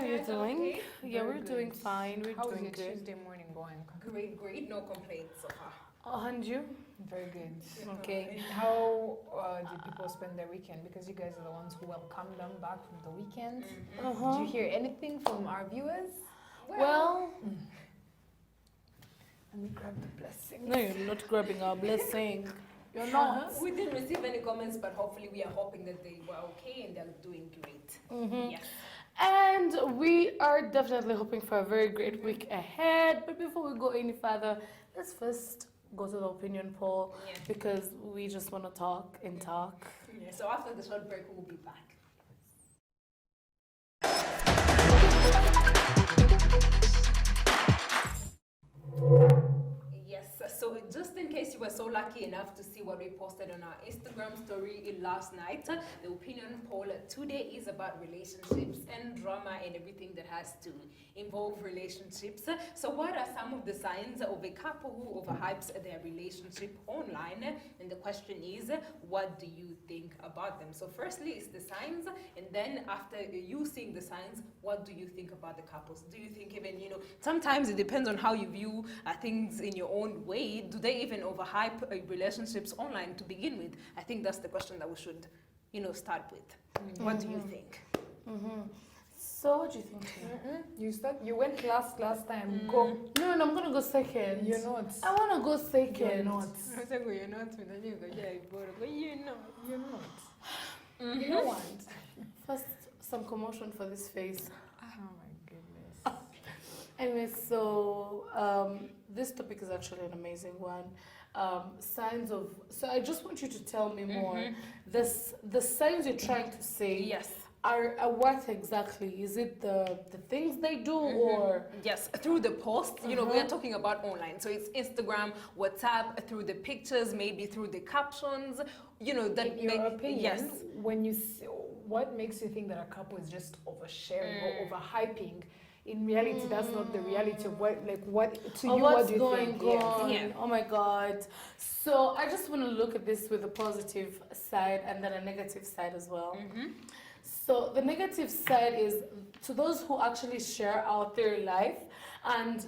you doing? Okay. Yeah, Very we're doing good. fine. We're How's doing your good. Tuesday morning going? Great. No complaints so far. Oh, and you? Very good. Okay. And how did people spend their weekend? Because you guys are the ones who welcomed them back from the weekend. Uh-huh. Did you hear anything from our viewers? Well, Let me grab the blessing. no, you're not grabbing our blessing. You're not. We didn't receive any comments, but hopefully we are hoping that they were okay and they're doing great. Mm-hmm. Yes. And we are definitely hoping for a very great week ahead. But before we go any further, let's first go to the opinion poll Yeah. because we just want to talk and talk. Yeah. So after the short break, we'll be back. Yes, so just in case you were so lucky enough to see what we posted on our Instagram story last night, the opinion poll today is about relationships and drama and everything that has to involve relationships. So what are some of the signs of a couple who overhypes their relationship online? And the question is, what do you think about them? So firstly, it's the signs, and then after you seeing the signs, what do you think about the couples? Do you think even, sometimes it depends on how you view things in your own way. Do they even overhype relationships online to begin with? I think that's the question that we should, start with. What do you think? So what do you think? Tia? You start. You went last time. Go. No, I'm gonna go second. You're not. I wanna go second. You're not. You're not. You're not. You know what? First, some commotion for this face. Oh my goodness. Anyway, so this topic is actually an amazing one. Signs of. So I just want you to tell me more. The signs you're trying to say. Yes. Are what exactly? Is it the things they do or? Yes, through the posts, we are talking about online. So it's Instagram, WhatsApp, through the pictures, maybe through the captions, that In your opinion, yes. when you see, what makes you think that a couple is just oversharing or overhyping? In reality, that's not the reality of what to you. What What's do you going think? Yes. on? Yeah. Oh my God! So I just want to look at this with a positive side and then a negative side as well. So the negative side is to those who actually share out their life, and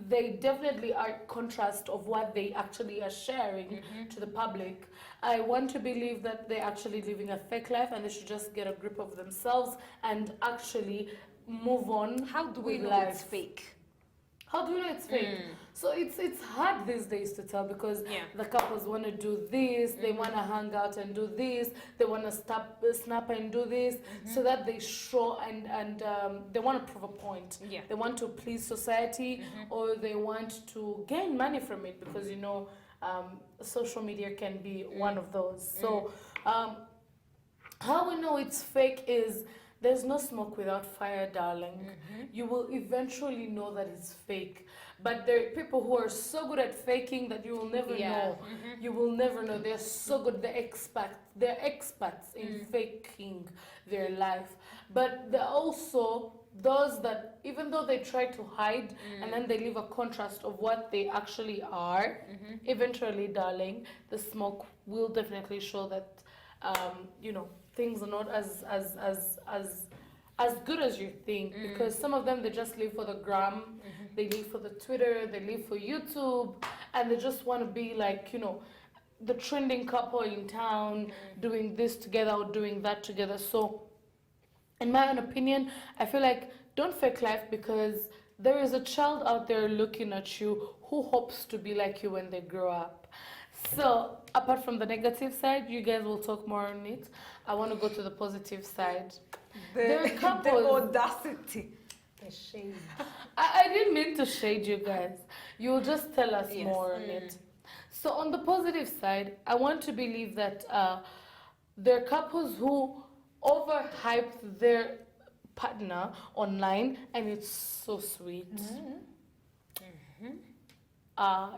they definitely are contrast of what they actually are sharing to the public. I want to believe that they're actually living a fake life and they should just get a grip of themselves and actually move on. How do we with know life. it's fake? How do we know it's fake? So it's hard these days to tell because Yeah. the couples want to do this, they want to hang out and do this, they want to snap and do this, so that they show and they want to prove a point. Yeah. They want to please society or they want to gain money from it because social media can be one of those. So how we know it's fake is there's no smoke without fire, darling. You will eventually know that it's fake. But there are people who are so good at faking that you will never know. You will never know. They're so good. They're experts in faking their life. But there are also those that, even though they try to hide and then they leave a contrast of what they actually are, eventually, darling, the smoke will definitely show that, things are not as good as you think because some of them they just live for the gram, they live for the Twitter, they live for YouTube, and they just want to be like the trending couple in town doing this together or doing that together. So in my own opinion, I feel like don't fake life because there is a child out there looking at you who hopes to be like you when they grow up. So, apart from the negative side, you guys will talk more on it. I want to go to the positive side. There are The couples. audacity. The shade. I didn't mean to shade you guys. You'll just tell us Yes. more on it. So, on the positive side, I want to believe that there are couples who overhype their partner online, and it's so sweet.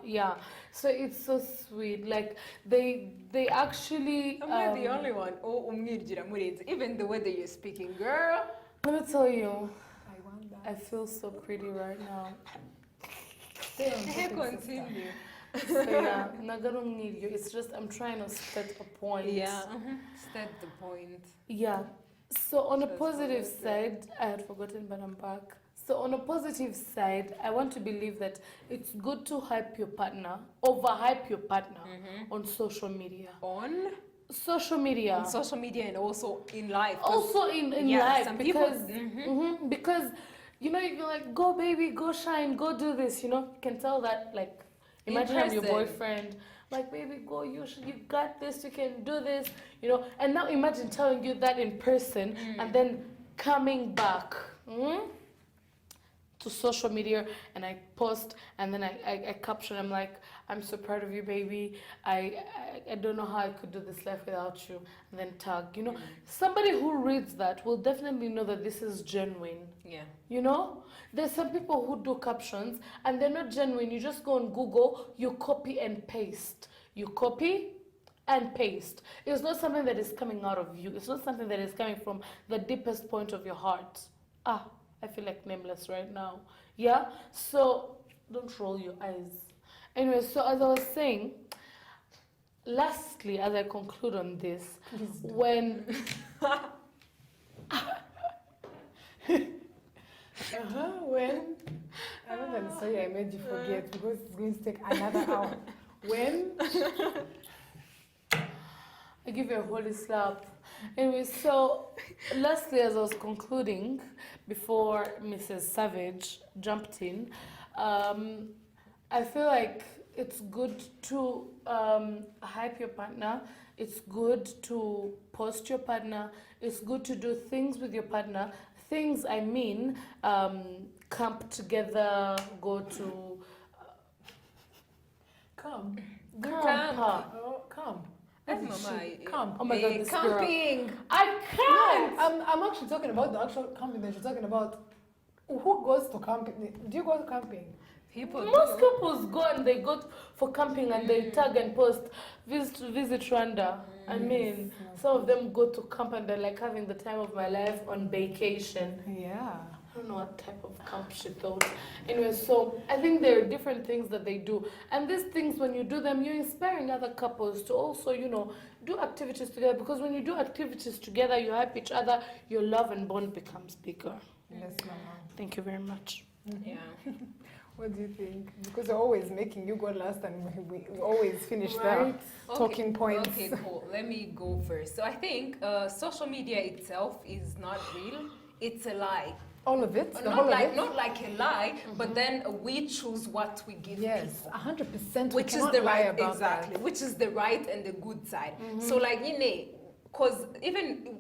Yeah, so it's so sweet. Like they actually. I'm not the only one. Even the way that you're speaking, girl. Let me tell you, I want that. I feel so pretty right now. Stay on topic, sister. Continue. So yeah, Nagarumniryo. It's just I'm trying to set a point. Yeah. That's the point. Yeah. So on a Just positive forward, side, I had forgotten, but I'm back. So on a positive side, I want to believe that it's good to hype your partner, overhype your partner on social media. on Social media. on social media and also in life. 'Cause Also in yeah, life, some because people. because you know, you're like, go baby, go shine, go do this, you know. You can tell that, like, In imagine I'm your person. boyfriend, like, baby, go, you got this, you can do this, you know. And now imagine telling you that in person and then coming back to social media, and I post and then I caption, I'm like, I'm so proud of you, baby. I don't know how I could do this life without you. And then tag, you know. Somebody who reads that will definitely know that this is genuine. Yeah. You know, there's some people who do captions and they're not genuine. You just go on Google, you copy and paste. You copy and paste. It's not something that is coming out of you. It's not something that is coming from the deepest point of your heart. I feel like nameless right now. Yeah? So don't roll your eyes. Anyway, so as I was saying, lastly, as I conclude on this, Please do. when When? I don't know, sorry I made you forget because it's going to take another hour. When? I give you a holy slap. Anyway, so lastly, as I was concluding, before Mrs. Savage jumped in, I feel like it's good to hype your partner. It's good to post your partner. It's good to do things with your partner. Things, I mean, camp together, go to Come. Camp. Oh, come. That's What did Mama, she- Come. Oh my God, this girl. camping. I can't. No, I'm actually talking about the actual camping that you're talking about. Who goes to camping? Do you go to camping? People Most do. couples go and they go for camping and they tag and post visit Rwanda. I mean, some of them go to camp and they're like having the time of my life on vacation. Yeah. I don't know what type of camp she thought. Anyway, so I think there are different things that they do. And these things, when you do them, you're inspiring other couples to also, you know, do activities together. Because when you do activities together, you help each other, your love and bond becomes bigger. Yes, Mama. Thank you very much. Yeah. What do you think? Because we're always making you go last and we always finish there. Talking points. Okay, cool. Let me go first. So I think social media itself is not real. It's a lie. All of it? The Not whole like of it? not like a lie, but then we choose what we give Yes, people. 100%. Which is the right which is the right and the good side. So like because even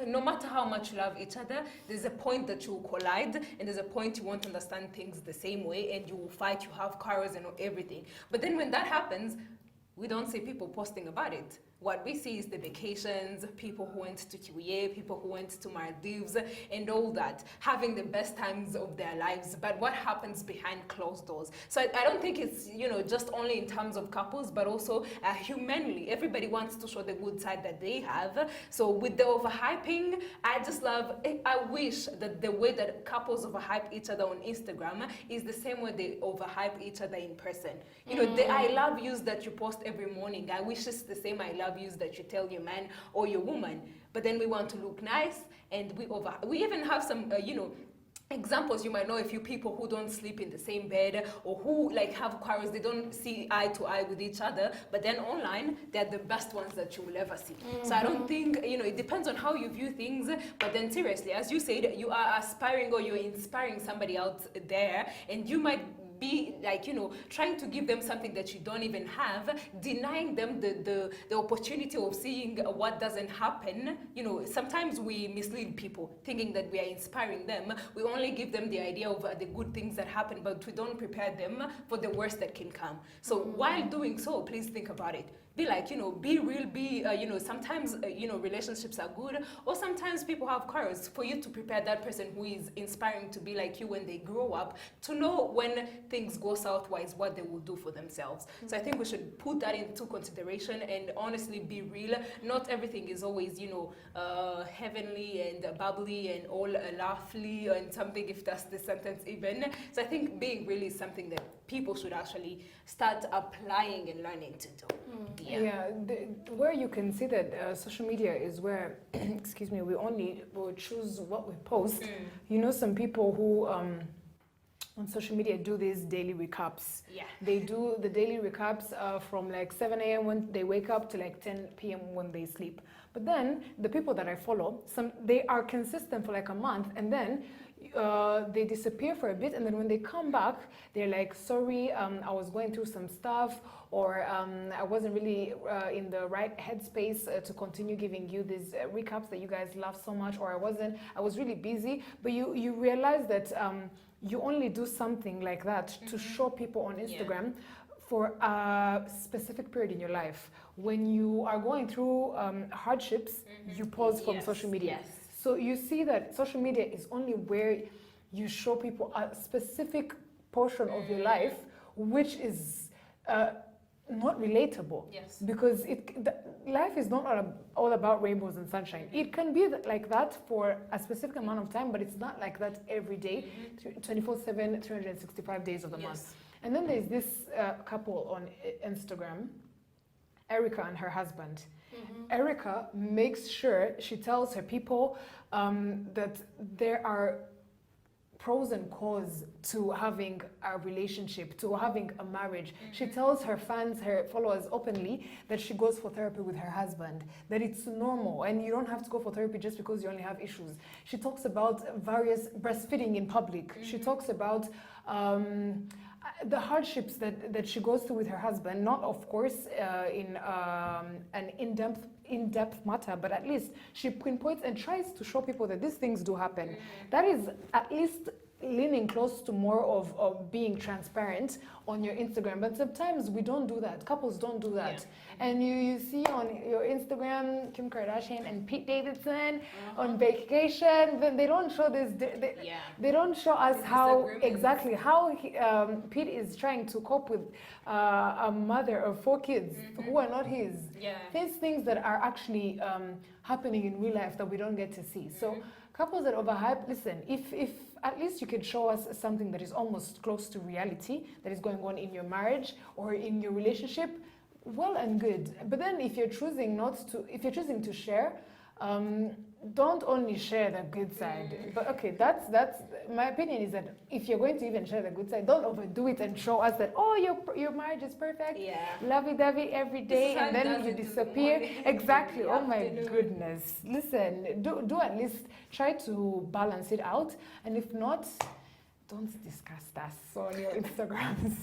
no matter how much you love each other, there's a point that you will collide and there's a point you won't understand things the same way and you will fight, you have quarrels and everything. But then when that happens, we don't see people posting about it. What we see is the vacations, people who went to Kibuye, people who went to Maldives, and all that, having the best times of their lives. But what happens behind closed doors? So I don't think it's, just only in terms of couples, but also humanly. Everybody wants to show the good side that they have. So with the overhyping, I wish that the way that couples overhype each other on Instagram is the same way they overhype each other in person. The I love yous that you post every morning, I wish it's the same I love yous that you tell your man or your woman. But then we want to look nice, and we even have some examples. You might know a few people who don't sleep in the same bed or who have quarrels. They don't see eye to eye with each other, but then online they're the best ones that you will ever see. So I don't think it depends on how you view things. But then seriously, as you said, you are aspiring or you're inspiring somebody out there, and you might be trying to give them something that you don't even have, denying them the opportunity of seeing what doesn't happen. Sometimes we mislead people thinking that we are inspiring them. We only give them the idea of the good things that happen, but we don't prepare them for the worst that can come. So while doing so, please think about it. Be be real, sometimes, relationships are good, or sometimes people have quarrels. For you to prepare that person who is inspiring to be like you when they grow up, to know when things go southwise, what they will do for themselves. So I think we should put that into consideration and honestly be real. Not everything is always, heavenly and bubbly and all lovely and something, if that's the sentence even. So I think being real is something that people should actually start applying and learning to do. Where you can see that social media is where, excuse me, we only will choose what we post. You know, some people who on social media do these daily recaps. Yeah. They do the daily recaps from like 7 a.m. when they wake up to like 10 p.m. when they sleep. But then the people that I follow, they are consistent for like a month, and then they disappear for a bit, and then when they come back, they're like, sorry, I was going through some stuff, or I wasn't really in the right headspace to continue giving you these recaps that you guys love so much, or I was really busy. But you realize that you only do something like that to show people on Instagram for a specific period in your life. When you are going through hardships, you pause from social media. Yes. So you see that social media is only where you show people a specific portion of your life, which is not relatable. Yes. Because life is not all about rainbows and sunshine. It can be like that for a specific amount of time, but it's not like that every day, 24/7, 365 days of the month. And then there's this couple on Instagram, Erica and her husband. Erica makes sure she tells her people that there are pros and cons to having a relationship, to having a marriage. She tells her fans, her followers openly that she goes for therapy with her husband, that it's normal and you don't have to go for therapy just because you only have issues. She talks about various breastfeeding in public. She talks about the hardships that she goes through with her husband, not of course in an in-depth matter, but at least she pinpoints and tries to show people that these things do happen. That is at least leaning close to more of being transparent on your Instagram. But sometimes we don't do that. Couples don't do that. And you see on your Instagram Kim Kardashian and Pete Davidson on vacation, then they don't show this. They don't show us how exactly how Pete is trying to cope with a mother of 4 kids who are not his. These things that are actually happening in real life that we don't get to see. So couples that overhype, listen, if at least you can show us something that is almost close to reality that is going on in your marriage or in your relationship, well and good. But then if you're choosing to share, don't only share the good side. But okay, that's my opinion is that if you're going to even share the good side, don't overdo it and show us that your marriage is perfect, lovey-dovey every day, and then you disappear. Exactly. Oh my goodness. Listen, do at least try to balance it out, and if not, don't discuss us on your Instagrams.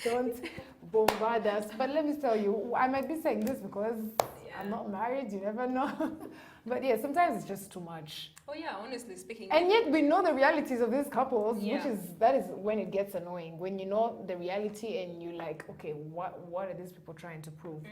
Don't bombard us. But let me tell you, I might be saying this because I'm not married, you never know. But yeah, sometimes it's just too much. Oh yeah, honestly speaking. And yet we know the realities of these couples, that is when it gets annoying. When you know the reality and you're like, okay, what are these people trying to prove?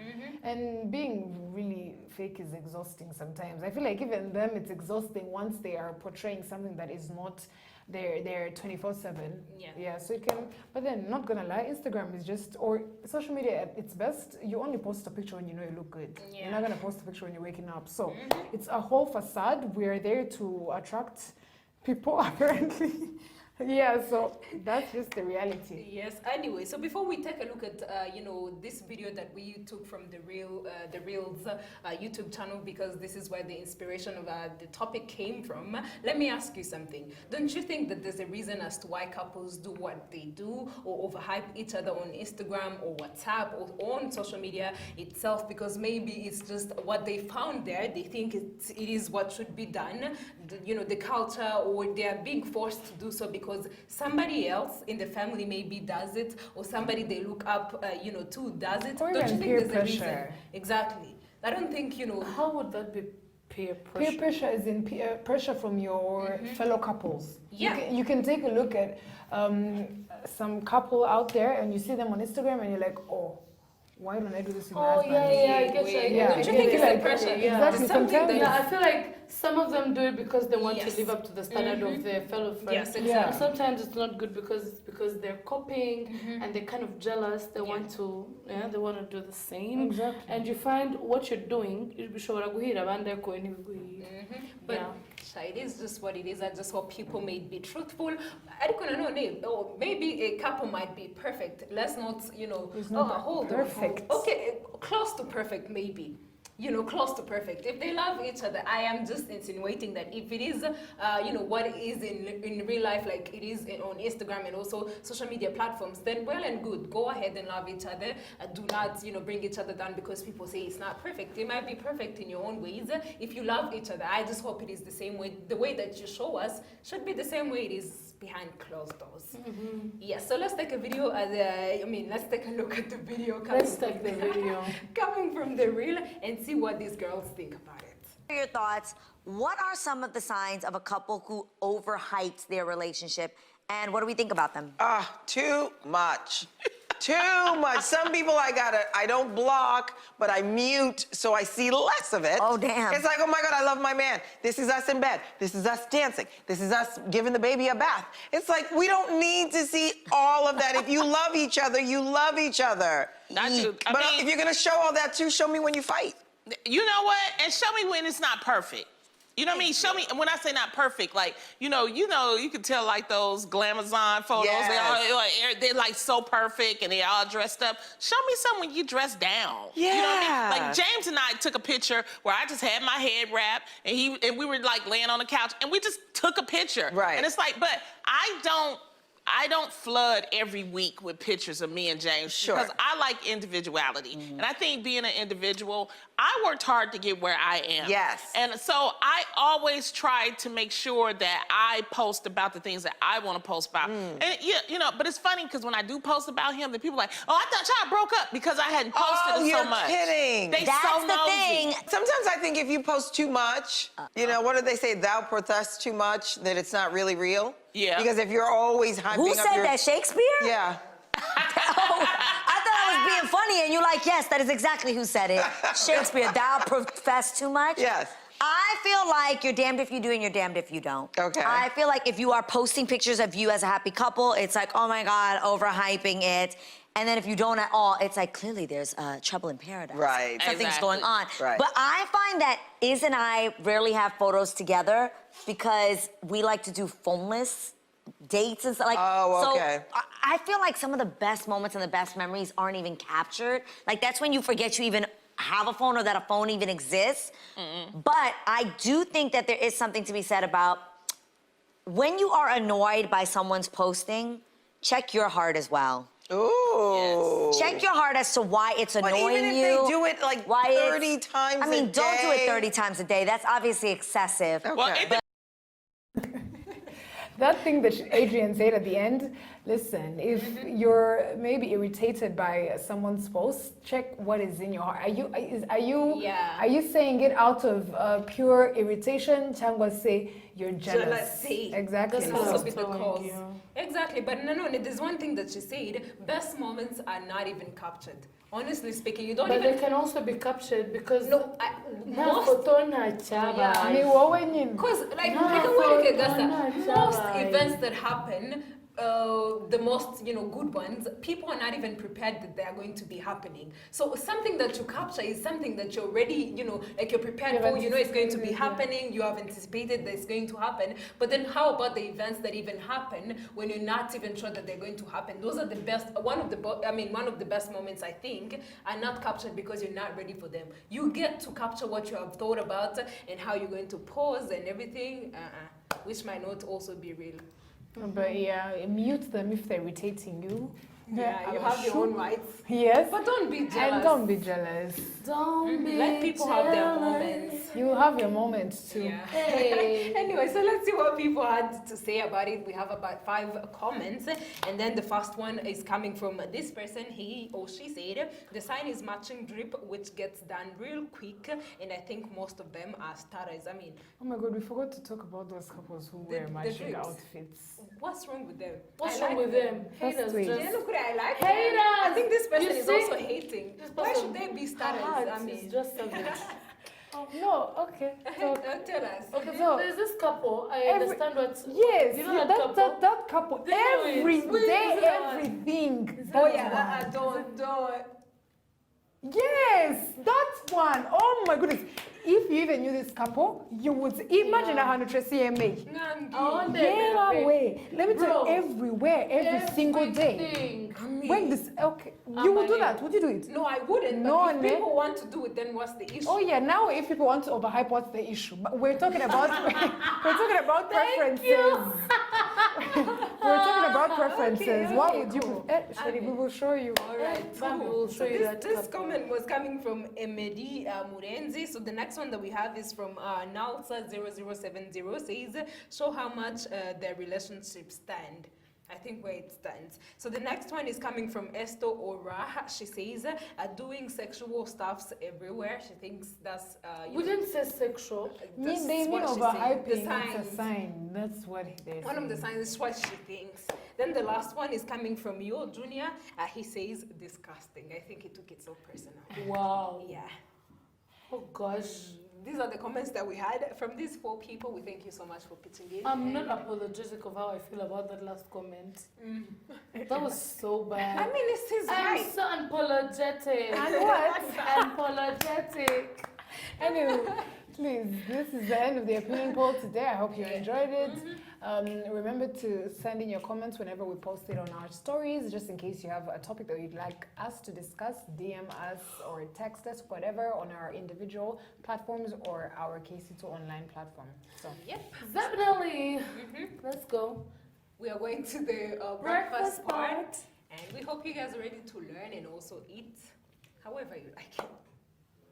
And being really fake is exhausting sometimes. I feel like even them, it's exhausting once they are portraying something that is not they're 24/7. So it can, but then not gonna lie, Instagram is just, or social media at its best, you only post a picture when you know you look good. You're not gonna post a picture when you're waking up. So it's a whole facade. We're there to attract people apparently. So that's just the reality. Yes. Anyway, so before we take a look at this video that we took from the Reels YouTube channel, because this is where the inspiration of the topic came from, let me ask you something. Don't you think that there's a reason as to why couples do what they do or overhype each other on Instagram or WhatsApp or on social media itself? Because maybe it's just what they found there. They think it is what should be done. The culture, or they are being forced to do so because somebody else in the family maybe does it, or somebody they look up to does it. Or don't you think peer there's pressure. a reason? Exactly. I don't think How would that be peer pressure? Peer pressure is in peer pressure from your fellow couples. You can take a look at some couple out there and you see them on Instagram and you're like, oh, why don't I do this with my husband? I get you. Don't you think it's the pressure? Exactly. Something I feel like some of them do it because they want Yes. to live up to the standard of their fellow friends. Yes, exactly. Yeah. And sometimes it's not good because they're copying and they're kind of jealous. They want to do the same. Exactly. And you find what you're doing, bishobora guhira abandi ariko we But It is just what it is. I just hope people may be truthful. I don't know, or maybe a couple might be perfect. Let's not, It's not hold perfect. on. Okay, close to perfect maybe. Close to perfect. If they love each other, I am just insinuating that if it is, what it is in real life, like it is on Instagram and also social media platforms, then well and good. Go ahead and love each other. Do not, bring each other down because people say it's not perfect. It might be perfect in your own ways. If you love each other, I just hope it is the same way. The way that you show us should be the same way it is behind closed doors. Mm-hmm. Yeah, so let's take a video. Let's take a look at the video. Let's take the video. Coming from the reel and see what these girls think about it. Your thoughts. What are some of the signs of a couple who overhyped their relationship, and what do we think about them? Too much. Too much. Some people I don't block, but I mute so I see less of it. Oh, damn. It's like, oh my God, I love my man. This is us in bed. This is us dancing. This is us giving the baby a bath. It's like, we don't need to see all of that. If you love each other, you love each other. I do. But if you're gonna show all that too, show me when you fight. You know what? And show me when it's not perfect. You know what I mean? Show me, and when I say not perfect, like, you can tell like those Glamazon photos, Yes. they're like so perfect and they all dressed up. Show me some when you dress down. Yeah. You know what I mean? Like James and I took a picture where I just had my head wrapped and we were like laying on the couch and we just took a picture. Right. And it's like, but I don't flood every week with pictures of me and James Sure. because I like individuality. And I think being an individual, I worked hard to get where I am. Yes. And so I always try to make sure that I post about the things that I want to post about. And but it's funny because when I do post about him, the people are like, oh, I thought y'all broke up because I hadn't posted it so much. You're kidding. They That's so the nosy. thing. Sometimes I think if you post too much, what do they say? Thou protest too much, that it's not really real. Yeah. Because if you're always hyping Who up said your... that? Shakespeare? Yeah. Oh, I thought I was being funny, and you're like, yes, that is exactly who said it. Shakespeare, thou profess too much? Yes. I feel like you're damned if you do and you're damned if you don't. Okay. I feel like if you are posting pictures of you as a happy couple, it's like, oh my God, overhyping it. And then if you don't at all, it's like, clearly there's trouble in paradise. Right. Something's Exactly. going on. Right. But I find that Iz and I rarely have photos together because we like to do phoneless dates and stuff. Like, Oh, okay. So I feel like some of the best moments and the best memories aren't even captured. Like, that's when you forget you even have a phone or that a phone even exists. But I do think that there is something to be said about when you are annoyed by someone's posting, check your heart as well. Ooh. Check your heart as to why it's But annoying even if you. they do it like why 30 times I mean, a don't do it day. 30 times a day. That's obviously excessive. Well, Okay. it That thing that Adrian said at the end, listen, if you're maybe irritated by someone's post, check what is in your heart. Are you saying it out of pure irritation? Changwa say you're jealous. Jealousy. Exactly. That's what I also was be the telling cause. you. Exactly, but no, there's one thing that she said, best moments are not even captured. Honestly speaking, you don't But even... they can also be captured because No, na most... photo na chaba. Yeah. Ni wowe nyine. Because, like, No, most chaba. events that happen, the most, good ones, people are not even prepared that they are going to be happening. So something that you capture is something that you're already, like you're prepared for, it's going to be happening, you have anticipated that it's going to happen. But then how about the events that even happen when you're not even sure that they're going to happen? Those are the best, one of the best moments, I think, are not captured because you're not ready for them. You get to capture what you have thought about and how you're going to pause and everything, which might not also be real. But yeah, mute them if they're irritating you. Yeah, you have your own rights. Yes. But don't be jealous. And don't be jealous. Don't be Let people have their jealous. moments. You have your moments too. Yeah. Hey. Anyway, so let's see what people had to say about it. We have about 5 comments, and then the first one is coming from this person. He or she said, the sign is matching drip, which gets done real quick, and I think most of them are starters. I mean, Oh my God, we forgot to talk about those couples who wear the matching drips. outfits. what's wrong with them? What's I wrong like with them? First Haters week. just... Yeah, look, I like Haters! them. I think this person You is see? also hating. This Why person- should they be starters? Heart I is mean, just savage. No, okay. So, tell us. Okay, So, there's this couple. I every- understand what. yes, You know yeah, that couple? that couple, They do it. every Wait, day, is that one? everything. Oh That's yeah, one. don't. Yes, that's one. Oh my goodness. If you even knew this couple, you would imagine how Tracy and me. Yeah, way. Let me tell you, everywhere, every single day. When this, okay, you would do that. Would you do it? No, I wouldn't. No, But if people want to do it, then what's the issue? Oh yeah, now if people want to overhype, what's the issue? But we're talking about we're talking about preferences. We're talking about preferences. Okay, What okay, would you? cool. Shadi, we will show you. All right, Bambi will show you that this couple. comment was coming from Emedi Murenzi. So the next one that we have is from Nalsa0070 says, show how much their relationships stand. I think where it stands. So the next one is coming from Esto Ora. She says, doing sexual stuffs everywhere. She thinks that's, We didn't say sexual. They mean what she said. overhyping. The It's signs. a sign. That's what they One of the signs is what she thinks. Then the last one is coming from Yo Junior. He says, disgusting. I think he took it so personal. Wow. Yeah. Oh gosh. These are the comments that we had from these 4 people. We thank you so much for pitching in. I'm not apologetic of how I feel about that last comment. That was so bad. I mean, it's his I'm right. so unapologetic. And what? Unapologetic. Anyway, please, this is the end of the opinion poll today. I hope you enjoyed it. Remember to send in your comments whenever we post it on our stories, just in case you have a topic that you'd like us to discuss. DM us or text us, whatever, on our individual platforms or our KC2 online platform. So, Yep. Definitely. Let's go. We are going to the breakfast part. And we hope you guys are ready to learn and also eat however you like it.